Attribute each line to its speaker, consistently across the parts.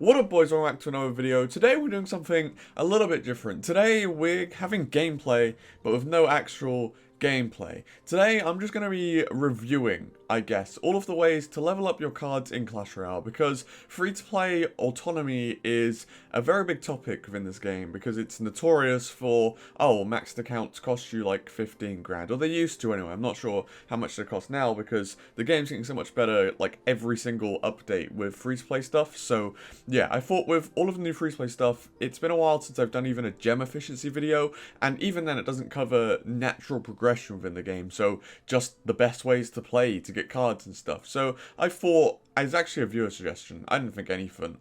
Speaker 1: What up boys, welcome back to another video. Today we're doing something a little bit different. Today we're having gameplay, but with no actual gameplay. Today I'm just going to be reviewing, I guess, all of the ways to level up your cards in Clash Royale, because free-to-play autonomy is a very big topic within this game, because it's notorious for, oh, maxed accounts cost you like 15 grand, or they used to anyway. I'm not sure how much they cost now, because the game's getting so much better, like, every single update with free-to-play stuff. So yeah, I thought with all of the new free-to-play stuff, it's been a while since I've done even a gem efficiency video, and even then it doesn't cover natural progression within the game, so just the best ways to play to get cards and stuff. So I thought, it's actually a viewer suggestion, I didn't think anything.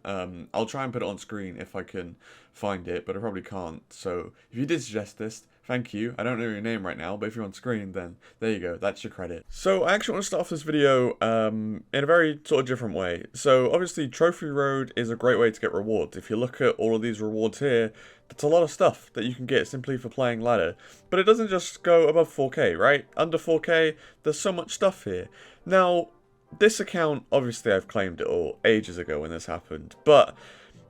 Speaker 1: I'll try and put it on screen if I can find it, but I probably can't. So if you did suggest this, thank you. I don't know your name right now, but if you're on screen, then there you go. That's your credit. So I actually want to start off this video in a very sort of different way. So obviously Trophy Road is a great way to get rewards. If you look at all of these rewards here, that's a lot of stuff that you can get simply for playing ladder. But it doesn't just go above 4K, right? Under 4K, there's so much stuff here. Now, this account, obviously I've claimed it all ages ago when this happened, but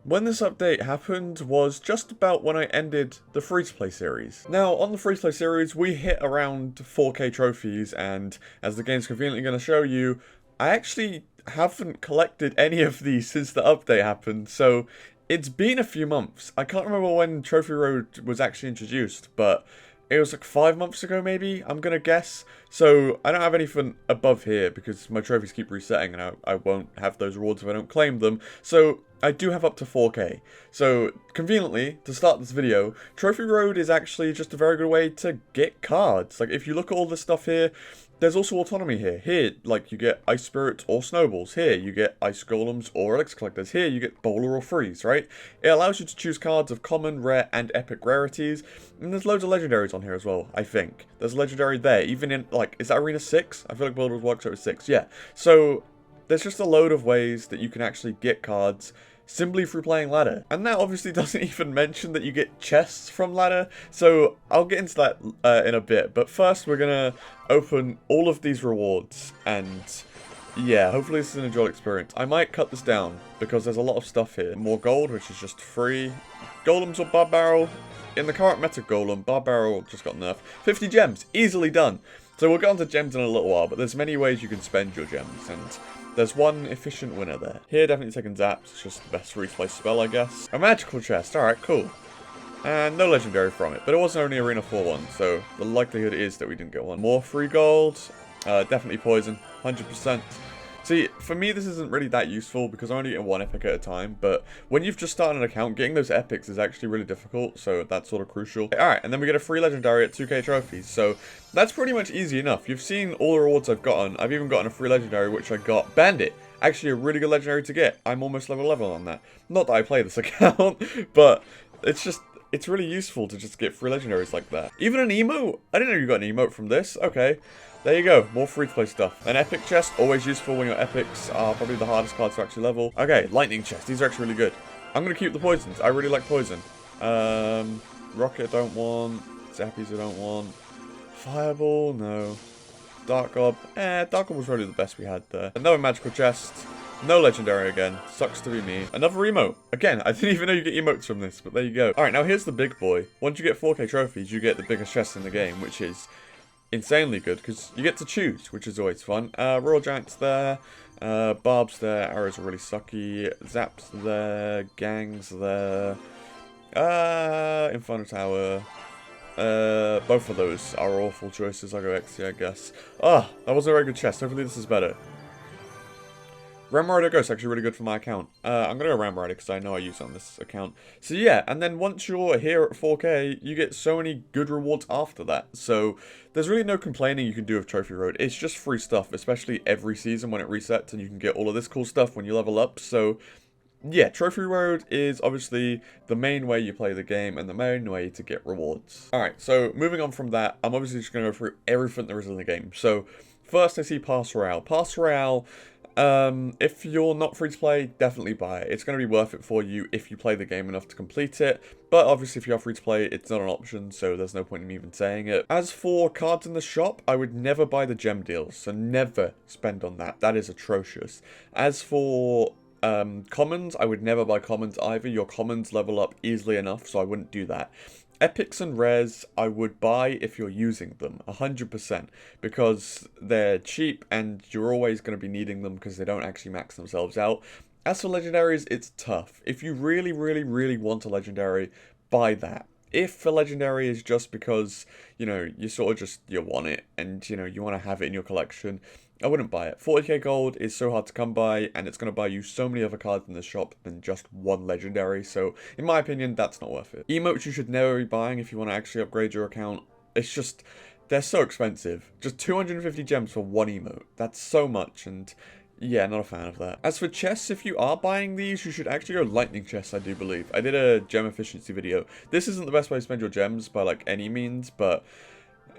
Speaker 1: when this update happened was just about when I ended the free-to-play series. Now, on the free-to-play series, we hit around 4K trophies, and as the game's conveniently going to show you, I actually haven't collected any of these since the update happened, so it's been a few months. I can't remember when Trophy Road was actually introduced, but it was like 5 months ago maybe, I'm gonna guess. So I don't have anything above here because my trophies keep resetting and I won't have those rewards if I don't claim them. So I do have up to 4K. So conveniently, to start this video, Trophy Road is actually just a very good way to get cards. Like if you look at all this stuff here, there's also autonomy here. Here, like, you get Ice Spirits or Snowballs. Here, you get Ice Golems or Elixir Collectors. Here, you get Bowler or Freeze, right? It allows you to choose cards of common, rare, and epic rarities. And there's loads of legendaries on here as well, I think. There's a legendary there, even in, like, is that Arena 6? I feel like Bowler works out with 6, yeah. So, there's just a load of ways that you can actually get cards simply through playing ladder. And that obviously doesn't even mention that you get chests from ladder, so I'll get into that in a bit. But first we're gonna open all of these rewards, and yeah, hopefully this is an enjoyable experience. I might cut this down because there's a lot of stuff here. More gold, which is just free. Golems or Bar Barrel. In the current meta Golem, Bar Barrel just got nerfed. 50 gems, easily done. So we'll get onto gems in a little while, but there's many ways you can spend your gems, and there's one efficient winner there. Here, definitely taking zaps. It's just the best free-to-play spell, I guess. A magical chest. Alright, cool. And no legendary from it. But it was only Arena 4 one, so the likelihood is that we didn't get one. More free gold. Definitely poison. 100%. See, for me, this isn't really that useful because I'm only getting one epic at a time. But when you've just started an account, getting those epics is actually really difficult. So that's sort of crucial. Alright, and then we get a free legendary at 2k trophies. So that's pretty much easy enough. You've seen all the rewards I've gotten. I've even gotten a free legendary, which I got Bandit. Actually, a really good legendary to get. I'm almost level 11 on that. Not that I play this account, but it's really useful to just get free legendaries like that. Even an emote? I didn't know you got an emote from this. Okay. There you go, more free-to-play stuff. An epic chest, always useful when your epics are probably the hardest cards to actually level. Okay, lightning chest, these are actually really good. I'm going to keep the poisons, I really like poison. Rocket I don't want, Zappies I don't want. Fireball, no. Dark Gob, Dark Gob was probably the best we had there. Another magical chest, no legendary again, sucks to be me. Another emote, again, I didn't even know you get emotes from this, but there you go. Alright, now here's the big boy. Once you get 4K trophies, you get the biggest chest in the game, which is insanely good because you get to choose, which is always fun. Royal Giant's there, Barb's there, Arrows are really sucky, Zap's there, Gang's there, Inferno Tower. Both of those are awful choices. I'll go XT, I guess. That was a very good chest. Hopefully this is better. Ram Rider Ghost, actually really good for my account. I'm going to go Ram Rider because I know I use it on this account. So yeah, and then once you're here at 4K, you get so many good rewards after that. So there's really no complaining you can do with Trophy Road. It's just free stuff, especially every season when it resets, and you can get all of this cool stuff when you level up. So yeah, Trophy Road is obviously the main way you play the game and the main way to get rewards. Alright, so moving on from that, I'm obviously just going to go through everything there is in the game. So first I see Pass Royale. Pass Royale, if you're not free to play, definitely buy it. It's going to be worth it for you if you play the game enough to complete it. But obviously if you are free to play, it's not an option, so there's no point in me even saying it. As for cards in the shop, I would never buy the gem deals, so never spend on that. That is atrocious. As for Commons, I would never buy commons either. Your commons level up easily enough, so I wouldn't do that. Epics and rares, I would buy if you're using them, 100%, because they're cheap and you're always going to be needing them because they don't actually max themselves out. As for legendaries, it's tough. If you really, really, really want a legendary, buy that. If a legendary is just because, you know, you sort of just, you want it and, you know, you want to have it in your collection, I wouldn't buy it. 40k gold is so hard to come by, and it's going to buy you so many other cards in the shop than just one legendary, so in my opinion, that's not worth it. Emotes you should never be buying if you want to actually upgrade your account. It's just, they're so expensive. Just 250 gems for one emote. That's so much, and yeah, not a fan of that. As for chests, if you are buying these, you should actually go lightning chests, I do believe. I did a gem efficiency video. This isn't the best way to spend your gems by, like, any means, but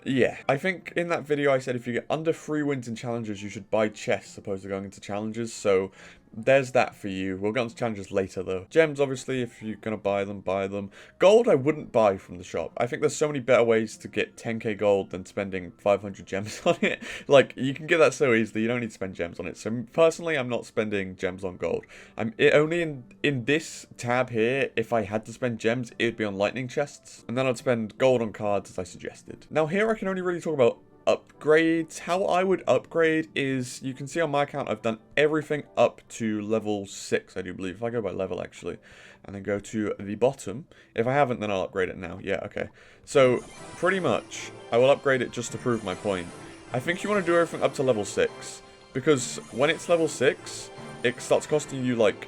Speaker 1: yeah. I think in that video I said if you get under 3 wins in challenges, you should buy chests opposed to going into challenges, so there's that for you. We'll get onto challenges later, though. Gems, obviously, if you're going to buy them, buy them. Gold, I wouldn't buy from the shop. I think there's so many better ways to get 10k gold than spending 500 gems on it. Like, you can get that so easily, you don't need to spend gems on it. So, personally, I'm not spending gems on gold. Only in this tab here, if I had to spend gems, it would be on lightning chests. And then I'd spend gold on cards, as I suggested. Now, here I can only really talk about upgrades. How I would upgrade is, you can see on my account I've done everything up to level 6, I do believe. If I go by level, actually, and then go to the bottom. If I haven't, then I'll upgrade it now. Yeah, okay. So, pretty much, I will upgrade it just to prove my point. I think you want to do everything up to level 6, because when it's level 6, it starts costing you, like,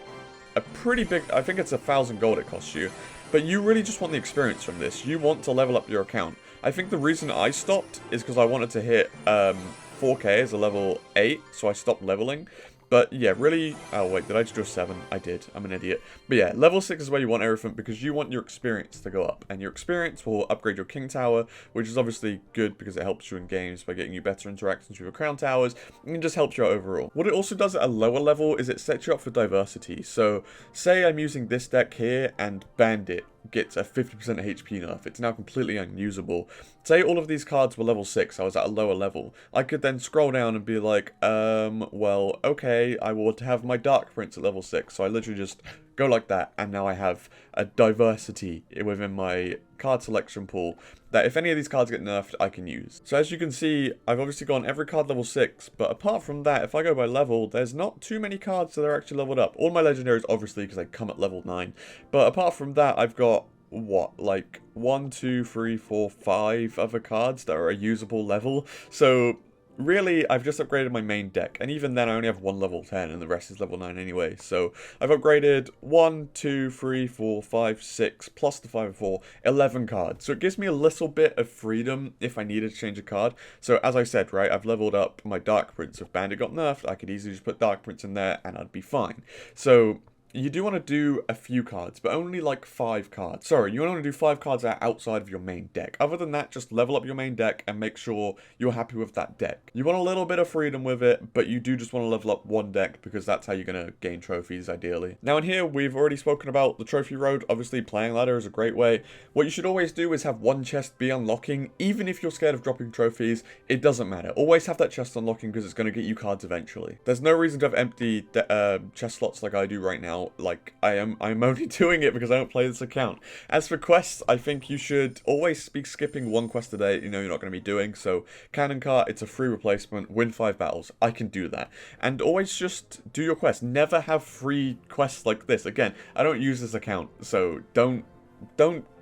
Speaker 1: a pretty big, I think it's 1,000 gold it costs you. But you really just want the experience from this. You want to level up your account. I think the reason I stopped is because I wanted to hit 4k as a level 8, so I stopped leveling. But yeah, really, oh wait, did I just do a 7? I did, I'm an idiot. But yeah, level 6 is where you want everything because you want your experience to go up. And your experience will upgrade your king tower, which is obviously good because it helps you in games by getting you better interactions with your crown towers. And it just helps you out overall. What it also does at a lower level is it sets you up for diversity. So, say I'm using this deck here and Bandit gets a 50% HP nerf. It's now completely unusable. Say all of these cards were level 6, I was at a lower level. I could then scroll down and be like, well, okay, I will have my Dark Prince at level 6. So I literally just go like that, and now I have a diversity within my card selection pool that if any of these cards get nerfed, I can use. So as you can see, I've obviously gone every card level 6, but apart from that, if I go by level, there's not too many cards that are actually leveled up. All my legendaries, obviously, because they come at level 9. But apart from that, I've got, what, like 1, 2, 3, 4, 5 other cards that are a usable level. So really, I've just upgraded my main deck, and even then I only have one level 10 and the rest is level 9 anyway. So I've upgraded 1, 2, 3, 4, 5, 6, plus the 5 and 4, 11 cards. So it gives me a little bit of freedom if I needed to change a card. So as I said, right, I've leveled up my Dark Prince. If Bandit got nerfed, I could easily just put Dark Prince in there and I'd be fine. So you do want to do a few cards, but only like 5 cards. Sorry, you want to do 5 cards that are outside of your main deck. Other than that, just level up your main deck and make sure you're happy with that deck. You want a little bit of freedom with it, but you do just want to level up one deck because that's how you're going to gain trophies, ideally. Now in here, we've already spoken about the trophy road. Obviously, playing ladder is a great way. What you should always do is have one chest be unlocking. Even if you're scared of dropping trophies, it doesn't matter. Always have that chest unlocking because it's going to get you cards eventually. There's no reason to have empty chest slots like I do right now. Like, I'm only doing it because I don't play this account. As for quests, I think you should always be skipping one quest a day you know you're not going to be doing. So, Cannon Cart, it's a free replacement, win 5 battles. I can do that. And always just do your quests. Never have free quests like this. Again, I don't use this account, so don't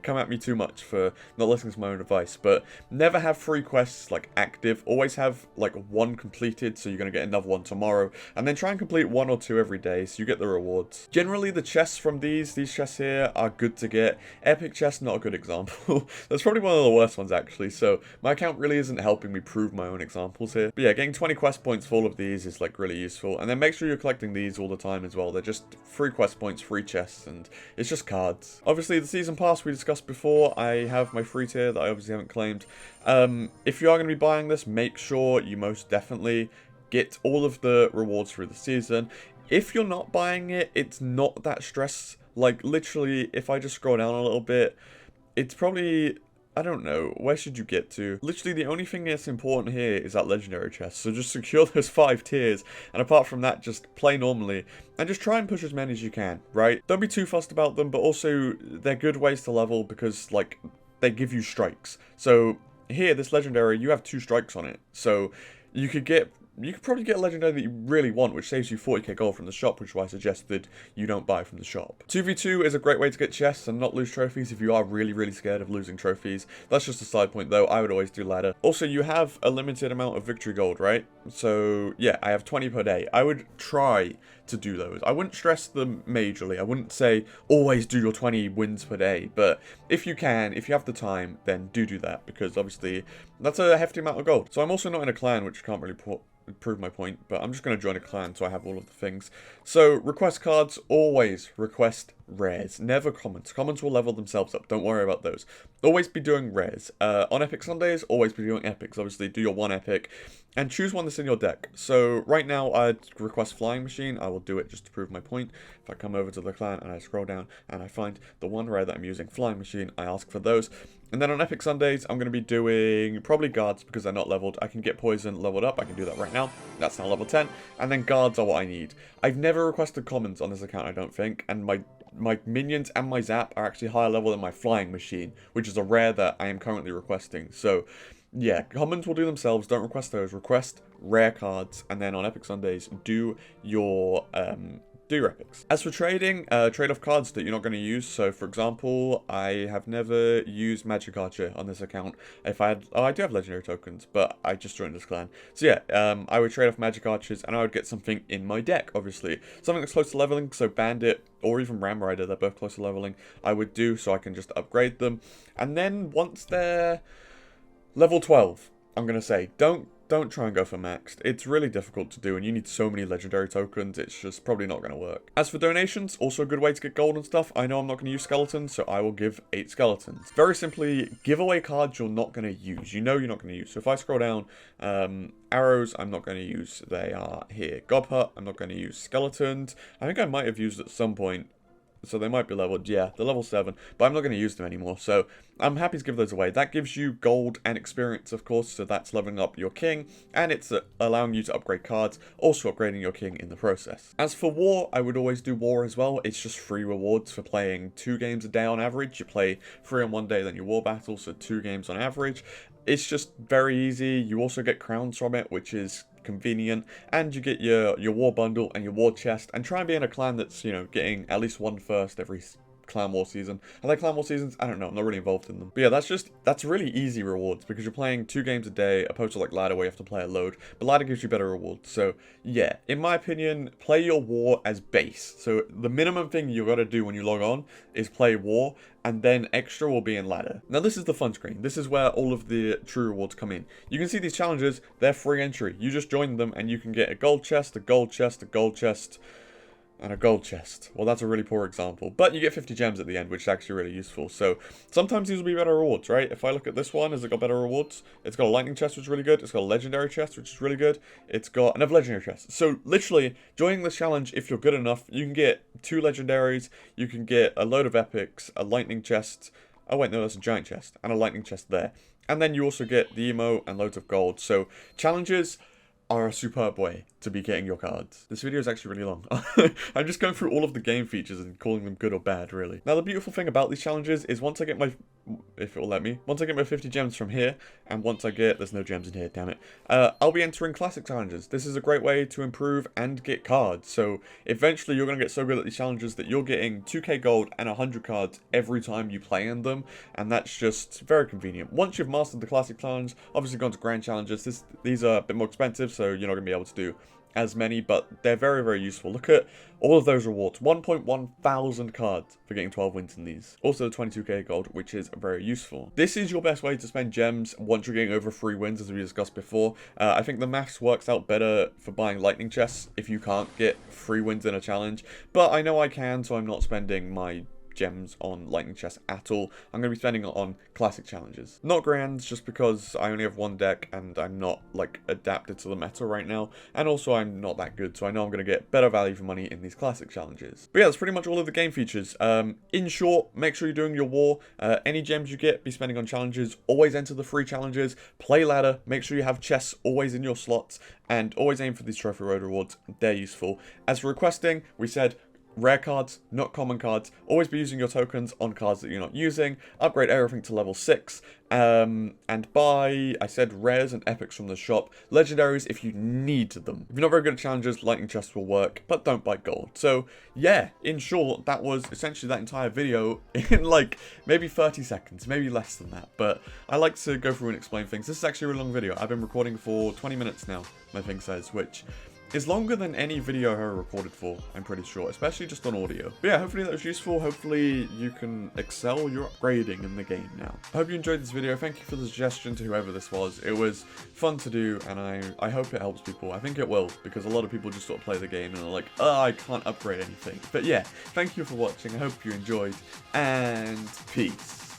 Speaker 1: come at me too much for not listening to my own advice, but never have free quests like active. Always have like one completed, so you're going to get another one tomorrow, and then try and complete 1 or 2 every day so you get the rewards. Generally, the chests from these chests here are good to get. Epic chest, not a good example. That's probably one of the worst ones actually, so my account really isn't helping me prove my own examples here. But yeah, getting 20 quest points for all of these is like really useful, and then make sure you're collecting these all the time as well. They're just free quest points, free chests, and it's just cards. Obviously, the season pass we discussed before, I have my free tier that I obviously haven't claimed. If you are going to be buying this, make sure you most definitely get all of the rewards through the season. If you're not buying it, it's not that stress. Like, literally, if I just scroll down a little bit, it's probably I don't know, where should you get to? Literally the only thing that's important here is that legendary chest, so just secure those 5 tiers, and apart from that, just play normally, and just try and push as many as you can, right? Don't be too fussed about them, but also, they're good ways to level because, like, they give you strikes. So, here, this legendary, you have 2 strikes on it, so you could probably get a legendary that you really want, which saves you 40k gold from the shop, which is why I suggested you don't buy from the shop. 2v2 is a great way to get chests and not lose trophies if you are really, really scared of losing trophies. That's just a side point though, I would always do ladder. Also, you have a limited amount of victory gold, right? So, yeah, I have 20 per day. I would try to do those. I wouldn't stress them majorly. I wouldn't say always do your 20 wins per day, but if you can, if you have the time, then do that, because obviously that's a hefty amount of gold. So I'm also not in a clan, which can't really prove my point, but I'm just going to join a clan so I have all of the things. So request cards, always request rares, never commons. Commons will level themselves up, don't worry about those. Always be doing rares. On Epic Sundays, always be doing epics. Obviously do your 1 epic and choose one that's in your deck. So right now I'd request Flying Machine. I will do it just to prove my point. If I come over to the clan and I scroll down and I find the 1 rare that I'm using, Flying Machine, I ask for those. And then on Epic Sundays, I'm going to be doing probably guards because they're not leveled. I can get poison leveled up. I can do that right now. That's now level 10. And then guards are what I need. I've never requested commons on this account, I don't think. And my minions and my zap are actually higher level than my Flying Machine, which is a rare that I am currently requesting. So, yeah, commons will do themselves. Don't request those. Request rare cards. And then on Epic Sundays, do your epics. As for trading, trade off cards that you're not going to use. So for example, I have never used Magic Archer on this account. If I had, oh, I do have legendary tokens, but I just joined this clan. So yeah, I would trade off Magic Archers and I would get something in my deck, obviously. Something that's close to leveling, so Bandit or even Ram Rider, they're both close to leveling, I would do so I can just upgrade them. And then once they're level 12, I'm going to say, don't try and go for maxed. It's really difficult to do and you need so many legendary tokens, it's just probably not going to work. As for donations, also a good way to get gold and stuff. I know I'm not going to use skeletons, so I will give 8 skeletons. Very simply, give away cards you're not going to use. You know you're not going to use. So if I scroll down, arrows, I'm not going to use. They are here. Gob Hut, I'm not going to use. Skeletons, I think I might have used at some point. So they might be leveled, yeah, they're level 7, but I'm not going to use them anymore, so I'm happy to give those away. That gives you gold and experience, of course, so that's leveling up your king, and it's allowing you to upgrade cards, also upgrading your king in the process. As for war, I would always do war as well. It's just free rewards for playing 2 games a day on average. You play 3 on one day, then your war battle, so 2 games on average. It's just very easy. You also get crowns from it, which is convenient, and you get your war bundle and your war chest, and try and be in a clan that's, you know, getting at least 1 first every clan war season. Are there clan war seasons? I don't know, I'm not really involved in them. But yeah, that's really easy rewards because you're playing 2 games a day opposed to like ladder where you have to play a load, but ladder gives you better rewards. So yeah, in my opinion, play your war as base. So the minimum thing you gotta do when you log on is play war, and then extra will be in ladder. Now this is the fun screen. This is where all of the true rewards come in. You can see these challenges, they're free entry. You just join them and you can get a gold chest, a gold chest, a gold chest, and a gold chest. Well, that's a really poor example, but you get 50 gems at the end, which is actually really useful. So sometimes these will be better rewards, right? If I look at this one, has it got better rewards? It's got a lightning chest, which is really good. It's got a legendary chest, which is really good. It's got another legendary chest. So literally, joining this challenge, if you're good enough, you can get 2 legendaries, you can get a load of epics, a lightning chest. Oh wait, no, that's a giant chest, and a lightning chest there. And then you also get the emo and loads of gold. So challenges are a superb way to be getting your cards. This video is actually really long. I'm just going through all of the game features and calling them good or bad, really. Now, the beautiful thing about these challenges is once I get my, if it will let me, once I get my 50 gems from here, and once I get, there's no gems in here, damn it, I'll be entering classic challenges. This is a great way to improve and get cards. So eventually you're going to get so good at these challenges that you're getting 2k gold and 100 cards every time you play in them, and that's just very convenient. Once you've mastered the classic challenge, obviously gone to grand challenges, these are a bit more expensive, so you're not going to be able to do as many, but they're very, very useful. Look at all of those rewards. 1.1 thousand cards for getting 12 wins in these. Also 22k gold, which is very useful. This is your best way to spend gems once you're getting over 3 wins, as we discussed before. I think the maths works out better for buying lightning chests if you can't get 3 wins in a challenge, but I know I can, so I'm not spending my gems on lightning chests at all. I'm going to be spending it on classic challenges. Not grands, just because I only have one deck and I'm not like adapted to the meta right now, and also I'm not that good, so I know I'm going to get better value for money in these classic challenges. But yeah, that's pretty much all of the game features. In short, make sure you're doing your war. Any gems you get, be spending on challenges. Always enter the free challenges. Play ladder. Make sure you have chests always in your slots, and always aim for these trophy road rewards. They're useful. As for requesting, we said rare cards, not common cards. Always be using your tokens on cards that you're not using. Upgrade everything to level 6. And buy, I said, rares and epics from the shop. Legendaries if you need them. If you're not very good at challenges, lightning chests will work, but don't buy gold. So yeah, in short, that was essentially that entire video in like maybe 30 seconds, maybe less than that. But I like to go through and explain things. This is actually a really long video. I've been recording for 20 minutes now, my thing says, which is longer than any video I've ever recorded for, I'm pretty sure, especially just on audio. But yeah, hopefully that was useful. Hopefully you can excel your upgrading in the game now. I hope you enjoyed this video. Thank you for the suggestion to whoever this was. It was fun to do, and I hope it helps people. I think it will, because a lot of people just sort of play the game and are like, oh, I can't upgrade anything. But yeah, thank you for watching. I hope you enjoyed, and peace.